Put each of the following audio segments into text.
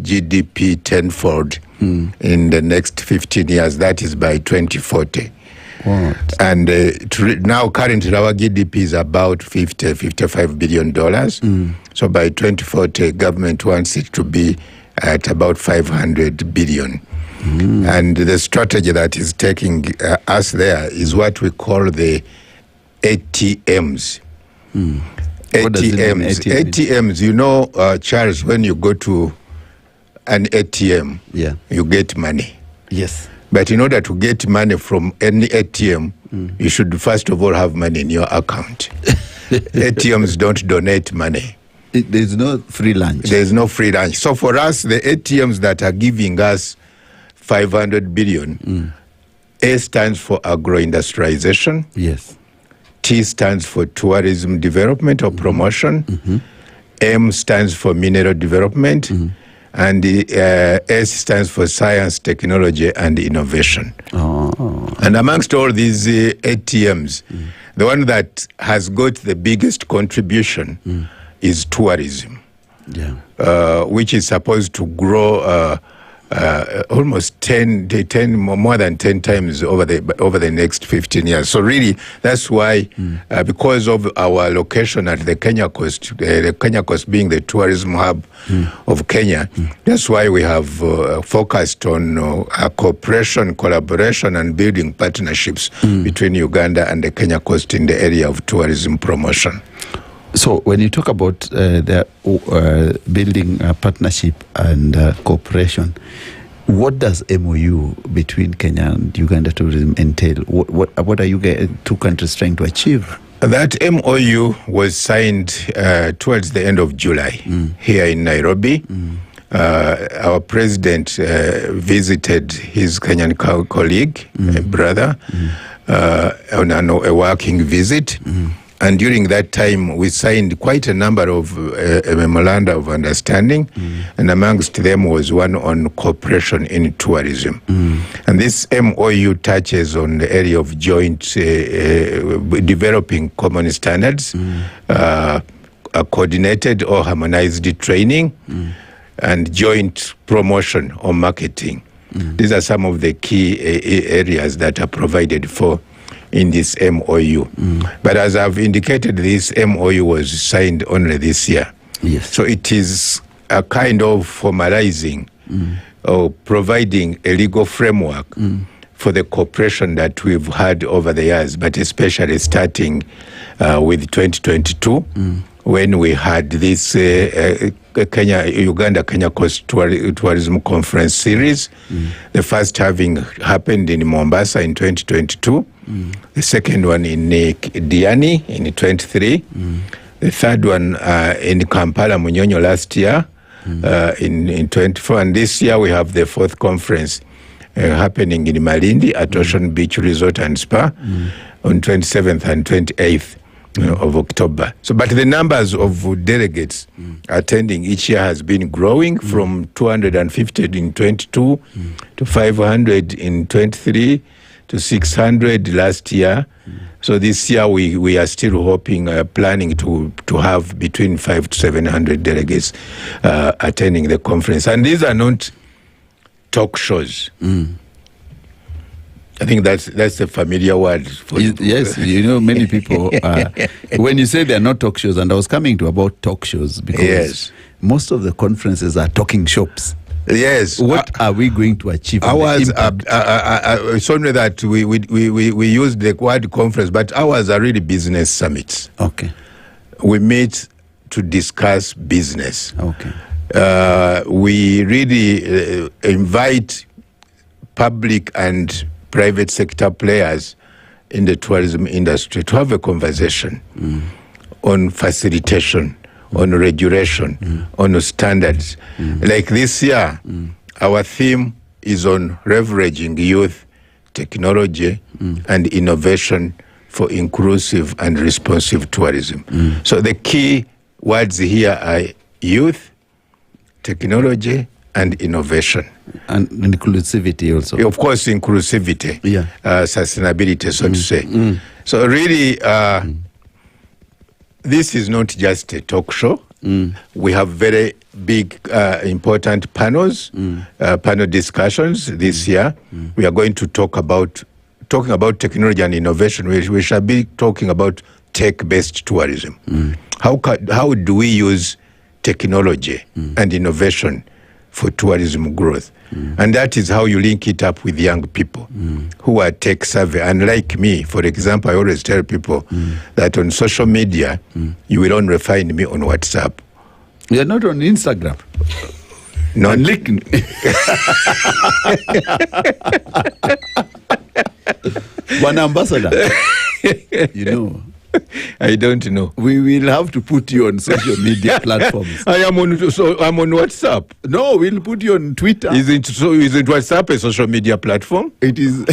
GDP tenfold in the next 15 years. That is by 2040. What? And now currently our GDP is about $55 billion. So by 2040, government wants it to be at about 500 billion. And the strategy that is taking us there is what we call the ATMs. ATMs, you know, Charles, when you go to an ATM, you get money. Yes. But in order to get money from any ATM, you should first of all have money in your account. ATMs don't donate money. There's no free lunch. There's no free lunch. So for us, the ATMs that are giving us 500 billion, A stands for agro-industrialization. Yes. T stands for tourism development or promotion. M stands for mineral development. And the S stands for science, technology, and innovation. And amongst all these ATMs, the one that has got the biggest contribution is tourism, which is supposed to grow almost more than 10 times over the next 15 years. So really, that's why, because of our location at the Kenya Coast being the tourism hub of Kenya, that's why we have focused on cooperation, collaboration, and building partnerships between Uganda and the Kenya Coast in the area of tourism promotion. So when you talk about the building a partnership and cooperation, what does MOU between Kenya and Uganda tourism entail? What are you two countries trying to achieve? That MOU was signed towards the end of July here in Nairobi. Our president visited his Kenyan colleague, brother, on a working visit. And during that time, we signed quite a number of memoranda of understanding, and amongst them was one on cooperation in tourism. And this MOU touches on the area of joint developing common standards, coordinated or harmonized training, and joint promotion or marketing. These are some of the key areas that are provided for in this MOU. But as I've indicated, this MOU was signed only this year. Yes. So it is a kind of formalizing or providing a legal framework for the cooperation that we've had over the years, but especially starting with 2022, when we had this Uganda-Kenya Coast Tourism Conference series, the first having happened in Mombasa in 2022, the second one in Diani in 23, the third one in Kampala, Munyonyo last year in 24, and this year we have the fourth conference happening in Malindi at Ocean Beach Resort and Spa on 27th and 28th of October. So, but the numbers of delegates attending each year has been growing from 250 in 22 to 500 in 23 to 600 last year. So this year we are still hoping, planning to have between 500 to 700 delegates attending the conference. And these are not talk shows. I think that's a familiar word for you. Yes, you know, many people, when you say they're not talk shows, and I was coming to about talk shows, because most of the conferences are talking shops. Yes. What are we going to achieve? Ours, it's only that we use the word conference, but ours are really business summits. Okay. We meet to discuss business. Okay. We really invite public and private sector players in the tourism industry to have a conversation on facilitation, on regulation, on standards. Like this year, our theme is on leveraging youth, technology, and innovation for inclusive and responsive tourism. So the key words here are youth, technology, and innovation. And inclusivity also. Of course, inclusivity, sustainability, so to say. So really, this is not just a talk show. We have very big, important panels, panel discussions this year. We are going to talking about technology and innovation. We shall be talking about tech-based tourism. How do we use technology and innovation for tourism growth? And that is how you link it up with young people who are tech savvy. And like me, for example, I always tell people that on social media, you will only find me on WhatsApp. You're not on Instagram? Not LinkedIn. One ambassador. You know. I don't know. We will have to put you on social media platforms. I'm on WhatsApp. No, we'll put you on Twitter. Isn't WhatsApp a social media platform? It is.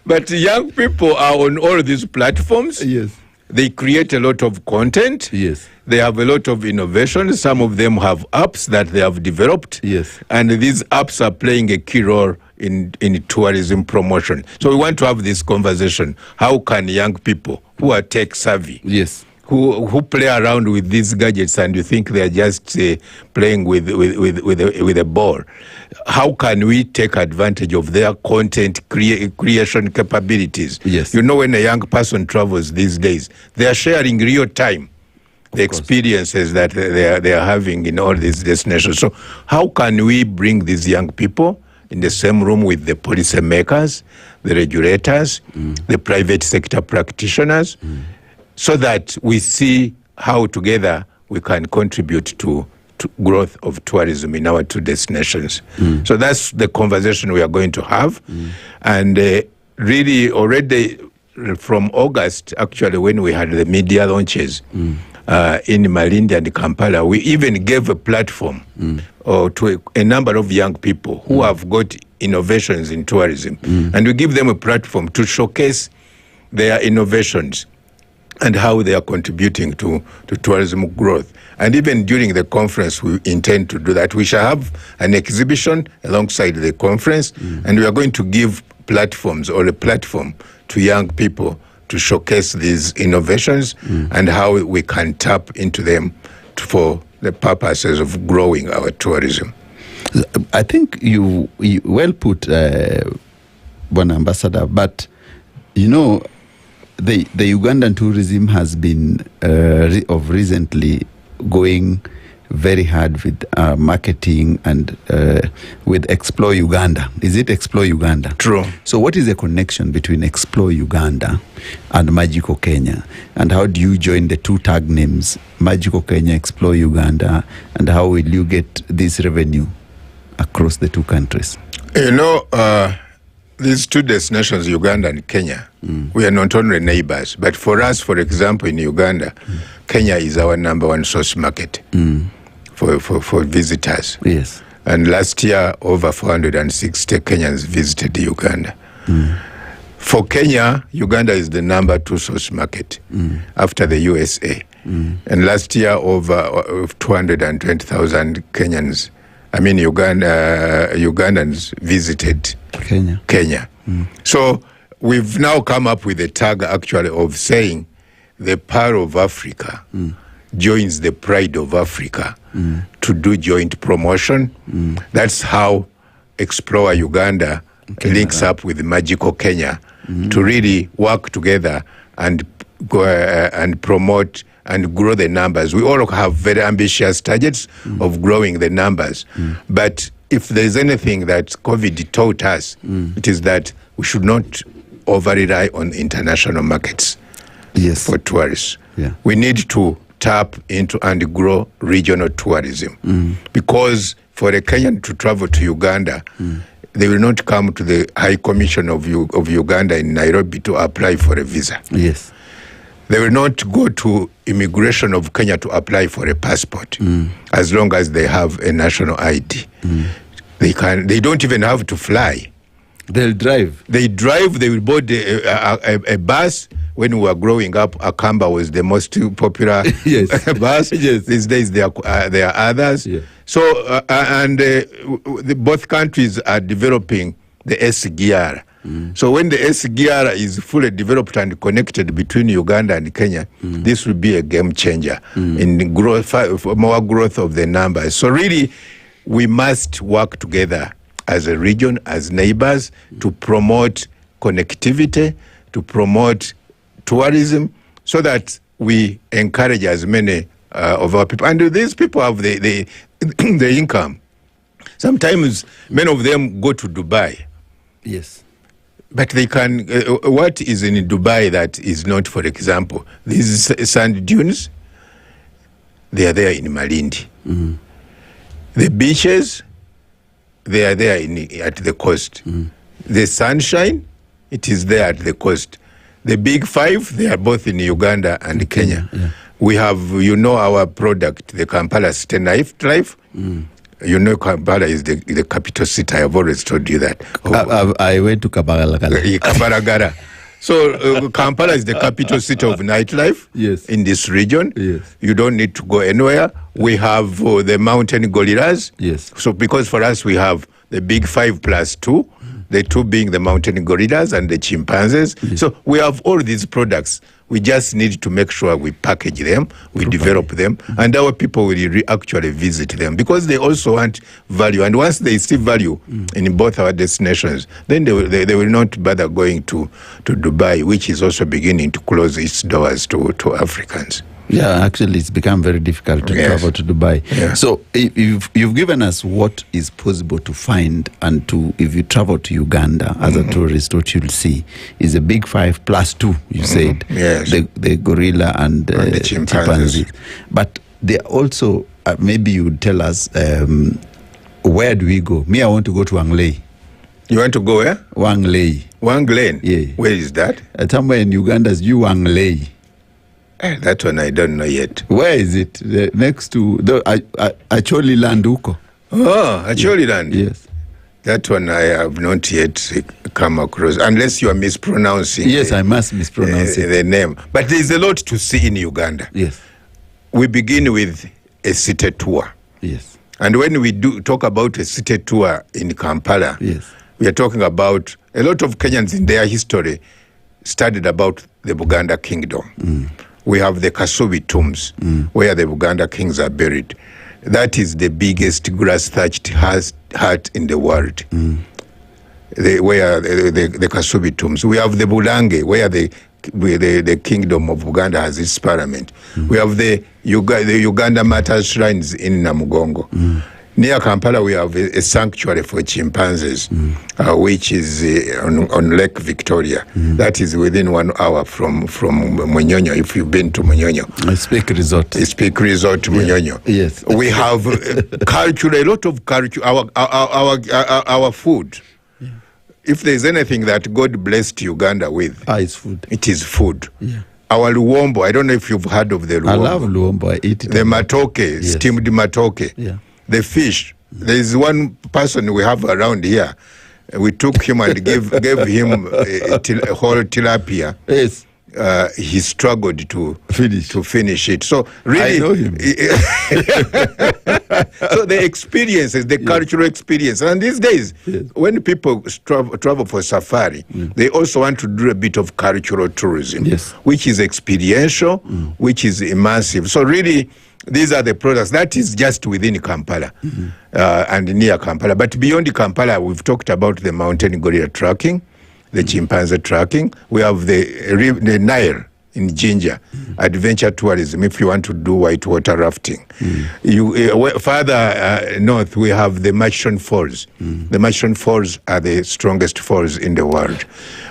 But young people are on all these platforms. Yes. They create a lot of content. Yes. They have a lot of innovation. Some of them have apps that they have developed. Yes. And these apps are playing a key role in tourism promotion. So we want to have this conversation. How can young people who are tech savvy, yes, who play around with these gadgets and you think they are just playing with a ball, how can we take advantage of their content creation capabilities? Yes. You know, when a young person travels these days, they are sharing real time the experiences that they are having in all these destinations. So how can we bring these young people in the same room with the policymakers, the regulators, the private sector practitioners, so that we see how together we can contribute to growth of tourism in our two destinations. So that's the conversation we are going to have. And really already from August, actually, when we had the media launches in Malindi and Kampala, we even gave a platform to a number of young people who have got innovations in tourism. And we give them a platform to showcase their innovations and how they are contributing to tourism growth. And even during the conference, we intend to do that. We shall have an exhibition alongside the conference, and we are going to give platforms or a platform to young people to showcase these innovations and how we can tap into them for the purposes of growing our tourism. I think you well put, one ambassador, but you know, the Ugandan tourism has been of recently going very hard with marketing and with Explore Uganda. Is it Explore Uganda? True. So what is the connection between Explore Uganda and Magical Kenya? And how do you join the two tag names, Magical Kenya, Explore Uganda? And how will you get this revenue across the two countries? You know, these two destinations, Uganda and Kenya, we are not only neighbors, but for us, for example, in Uganda, Kenya is our number one source market for visitors. Yes. And last year, over 460 Kenyans visited Uganda. For Kenya, Uganda is the number 2 source market after the USA. And last year, over 220,000 Kenyans, Ugandans visited Kenya. So we've now come up with a tag actually of saying the power of Africa joins the pride of Africa to do joint promotion. That's how Explore Uganda links up with Magical Kenya to really work together and go and promote and grow the numbers. We all have very ambitious targets of growing the numbers. But if there's anything that COVID taught us, it is that we should not over-rely on international markets for tourists. We need to tap into and grow regional tourism. Because for a Kenyan to travel to Uganda, they will not come to the High Commission of Uganda in Nairobi to apply for a visa. Yes. They will not go to immigration of Kenya to apply for a passport as long as they have a national ID. They don't even have to fly. They'll drive. They drive, they will board a bus. When we were growing up, Akamba was the most popular bus. Yes. These days there are others. Yeah. So, both countries are developing the SGR, So when the SGR is fully developed and connected between Uganda and Kenya, this will be a game changer in growth, more growth of the numbers. So really, we must work together as a region, as neighbors, to promote connectivity, to promote tourism, so that we encourage as many of our people. And these people have the income. Sometimes many of them go to Dubai. Yes. But they can, what is in Dubai that is not, for example, these sand dunes, they are there in Malindi. The beaches, they are there at the coast. The sunshine, it is there at the coast. The big five, they are both in Uganda and Kenya. Yeah. We have, our product, the Kampala City Nightlife. Kampala is the capital city. I have always told you that. I went to Kabaragara. So Kampala is the capital city of nightlife in this region. Yes. You don't need to go anywhere. We have the mountain gorillas. Yes. So because for us we have the big 5+2, the 2 being the mountain gorillas and the chimpanzees. Yes. So we have all these products. We just need to make sure we package them, we develop them, and our people will actually visit them, because they also want value. And once they see value in both our destinations, then they will not bother going to Dubai, which is also beginning to close its doors to Africans. Yeah, actually, it's become very difficult to travel to Dubai. Yeah. So you've given us what is possible to find, and if you travel to Uganda as a tourist, what you'll see is a big 5+2, you said. Yes. The gorilla and the chimpanzee. But they also, maybe you would tell us, where do we go? Me, I want to go to Wanglei. You want to go where? Wanglei. Wanglei? Yeah. Where is that? Somewhere in Uganda's Wanglei. That one I don't know yet. Where is it? Next to Acholi Land huko. Oh, Acholi Land. Yes. That one I have not yet come across, unless you are mispronouncing. Yes, I must mispronounce the name. But there is a lot to see in Uganda. Yes. We begin with a city tour. Yes. And when we do talk about a city tour in Kampala, yes, we are talking about a lot of Kenyans in their history studied about the Buganda kingdom. We have the Kasubi tombs, where the Buganda kings are buried. That is the biggest grass-thatched hut in the world, where the Kasubi tombs. We have the Bulange, where the kingdom of Uganda has its parliament. We have the Uganda Martyrs shrines in Namugongo. Near Kampala, we have a sanctuary for chimpanzees, which is on Lake Victoria. That is within 1 hour from Munyonyo, if you've been to Munyonyo. Speak Resort. Speak Resort, Munyonyo. Yes. We have culture, a lot of culture, our food. Yeah. If there's anything that God blessed Uganda with, it's food. It is food. Yeah. Our luombo, I don't know if you've heard of the luombo. I love luombo, I eat it. The matoke, steamed matoke. Yeah. The fish. There is one person we have around here. We took him and gave him a whole tilapia. Yes. He struggled to finish it. So really, I know him. So the experiences, the cultural experience, and these days, when people travel for safari, they also want to do a bit of cultural tourism, which is experiential, which is immersive. So really, these are the products. That is just within Kampala and near Kampala. But beyond Kampala, we've talked about the mountain gorilla tracking, the chimpanzee tracking. We have the Nile in Jinja, adventure tourism, if you want to do whitewater rafting. Further north, we have the Murchison Falls. The Murchison Falls are the strongest falls in the world.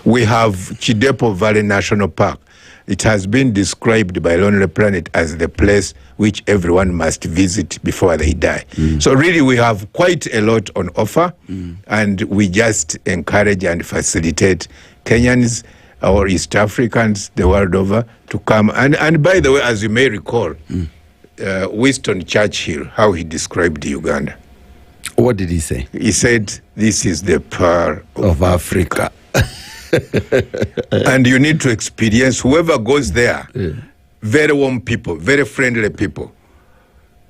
We have Chidepo Valley National Park. It has been described by Lonely Planet as the place which everyone must visit before they die. So really, we have quite a lot on offer, and we just encourage and facilitate Kenyans or East Africans the world over to come. And by the way, as you may recall, Winston Churchill, how he described Uganda. What did he say? He said, "This is the pearl of Africa." And you need to experience, whoever goes there, very warm people, very friendly people.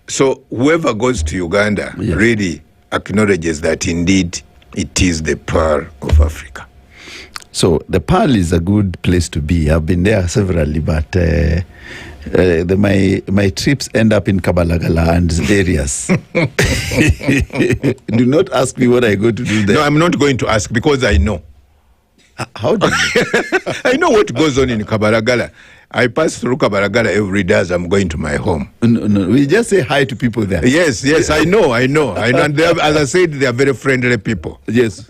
So whoever goes to Uganda really acknowledges that indeed it is the pearl of Africa. So the Pearl is a good place to be. I've been there severally, but my trips end up in Kabalagala and areas. Do not ask me what I go to do there. No, I'm not going to ask because I know. How do you? I know what goes on in Kabalagala. I pass through Kabalagala every day as I'm going to my home. No, we just say hi to people there. Yes, I know. And they are, as I said, they are very friendly people. Yes.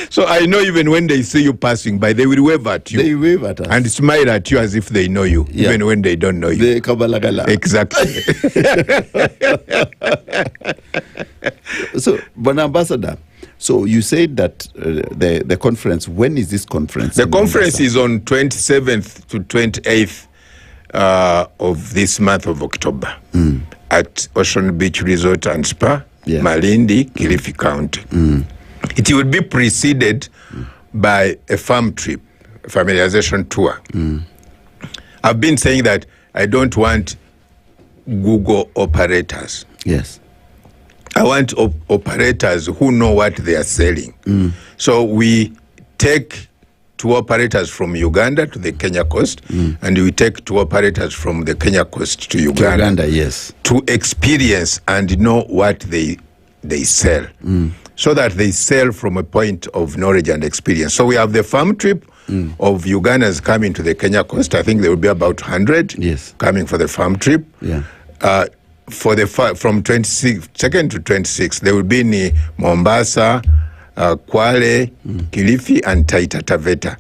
So I know even when they see you passing by, they will wave at you. They wave at us. And smile at you as if they know you, even when they don't know you. The Kabalagala. Exactly. So, but Ambassador, so you said that the conference, when is this conference? The conference is on 27th to 28th of this month of October at Ocean Beach Resort and Spa, Malindi, Kilifi County. It will be preceded by a farm trip, a familiarization tour. I've been saying that I don't want Google operators. Yes. I want operators who know what they are selling. So we take two operators from Uganda to the Kenya coast, and we take two operators from the Kenya coast to Uganda. Yes. To experience and know what they sell. So that they sell from a point of knowledge and experience. So we have the farm trip of Ugandans coming to the Kenya coast. I think there will be about 100 coming for the farm trip. Yeah. For the from 22nd to 26th, they will be in Mombasa, Kwale, Kilifi, and Taita Taveta,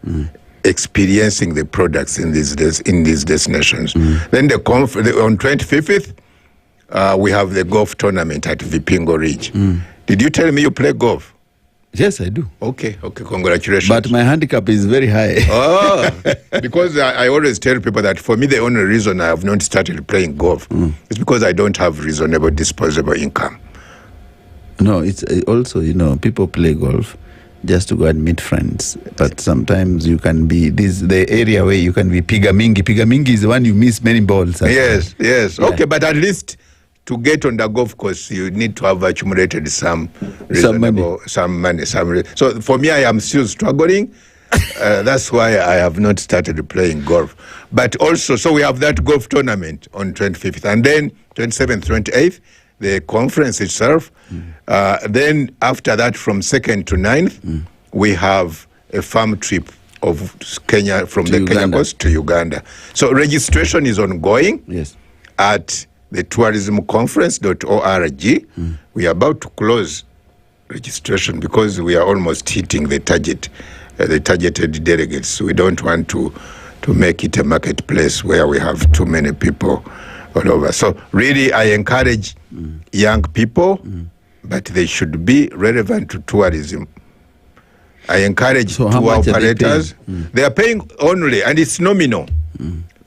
experiencing the products in these destinations. Then on 25th, we have the golf tournament at Vipingo Ridge. Did you tell me you play golf? Yes, I do. Okay, congratulations. But my handicap is very high. Oh, because I always tell people that for me, the only reason I have not started playing golf is because I don't have reasonable disposable income. No, it's also, people play golf just to go and meet friends. But sometimes you can be, the area where you can be Pigamingi. Pigamingi is the one you miss many balls. Yes. Yeah. Okay, but at least to get on the golf course, you need to have accumulated some money. So for me, I am still struggling. That's why I have not started playing golf. But also, so we have that golf tournament on 25th. And then 27th, 28th, the conference itself. Then after that, from 2nd to 9th, we have a farm trip of Kenya, from the Kenya coast to Uganda. So registration is ongoing at the tourismconference.org. We are about to close registration because we are almost hitting the target, the targeted delegates. So we don't want to make it a marketplace where we have too many people all over. So really, I encourage young people, but they should be relevant to tourism. I encourage tour operators. They are paying only, and it's nominal,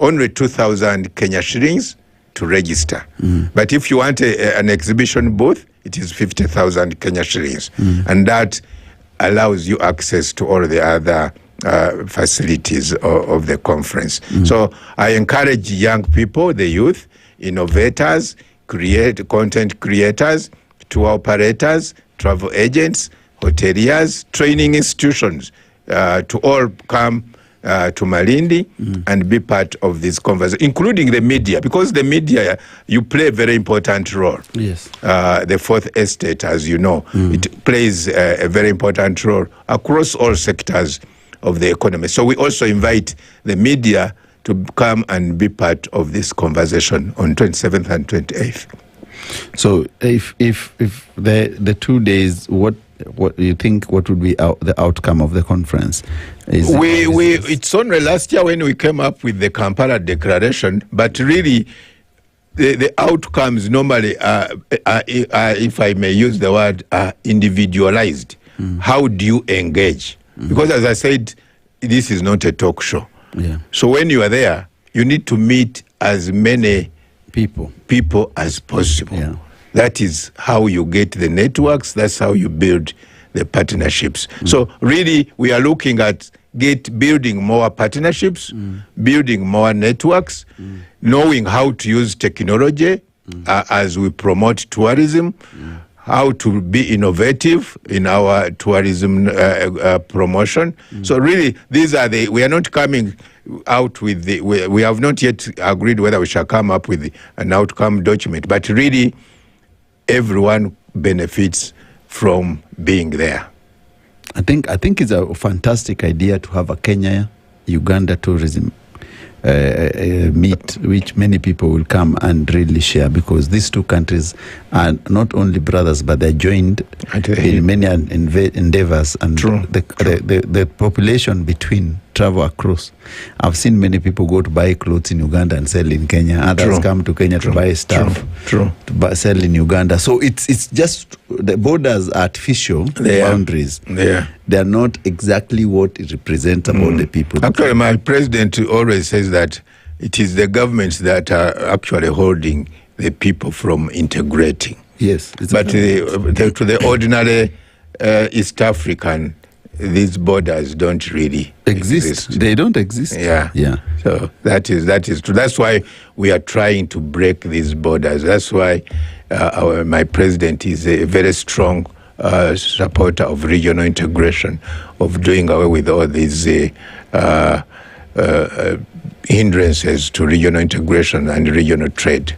only 2,000 Kenya shillings to register. But if you want an exhibition booth, it is 50,000 Kenya shillings. And that allows you access to all the other facilities of the conference. So I encourage young people, the youth, innovators, content creators, tour operators, travel agents, hoteliers, training institutions to all come to Malindi and be part of this conversation, including the media, because the media, you play a very important role. Yes. The fourth estate, as you know, it plays a very important role across all sectors of the economy. So we also invite the media to come and be part of this conversation on 27th and 28th. So if the 2 days, what do you think? What would be the outcome of the conference? It's only last year when we came up with the Kampala Declaration, but really the outcomes normally are, if I may use the word, are individualized. How do you engage? Because as I said, this is not a talk show. Yeah. So when you are there, you need to meet as many people as possible. Yeah. That is how you get the networks. That's how you build the partnerships. So really, we are looking at building more partnerships, building more networks, knowing how to use technology as we promote tourism, how to be innovative in our tourism promotion. So really, we are not coming out with we have not yet agreed whether we shall come up with an outcome document, but really everyone benefits from being there. I think it's a fantastic idea to have a Kenya-Uganda tourism meet, which many people will come and really share, because these two countries are not only brothers, but they're joined in many endeavors, and the population between travel across. I've seen many people go to buy clothes in Uganda and sell in Kenya. Others come to Kenya to buy stuff to sell in Uganda. So it's just the borders are artificial boundaries. They are not exactly what it represents about the people. Actually, my president always says that it is the governments that are actually holding the people from integrating. Yes. But to the ordinary East African, these borders don't really exist. They don't exist. Yeah. So that is true. That's why we are trying to break these borders. That's why my president is a very strong supporter of regional integration, of doing away with all these hindrances to regional integration and regional trade.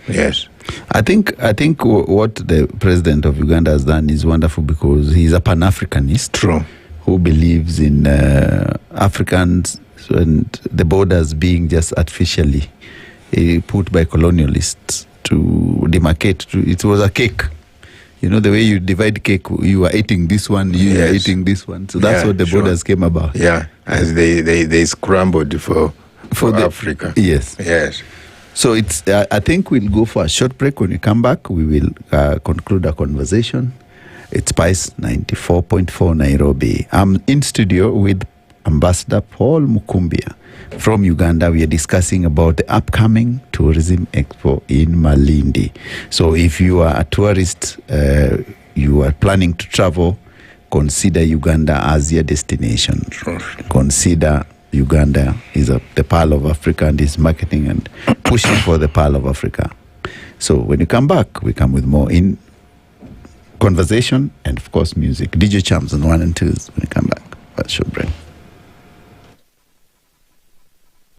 Yes. I think what the president of Uganda has done is wonderful, because he's a Pan-Africanist who believes in Africans and the borders being just artificially put by colonialists to demarcate. It was a cake. You know, the way you divide cake, you are eating this one, you are eating this one. So that's what the borders came about. Yeah, as they scrambled for Africa. Yes. So I think we'll go for a short break. When we come back, we will conclude our conversation. It's Spice 94.4 Nairobi. I'm in studio with Ambassador Paul Mukumbya from Uganda. We are discussing about the upcoming Tourism Expo in Malindi. So if you are a tourist, you are planning to travel, consider Uganda as your destination. Consider Uganda is the Pearl of Africa and is marketing and pushing for the Pearl of Africa. So when you come back, we come with more in conversation and, of course, music. DJ Chams on 1 and 2s when you come back. Short break.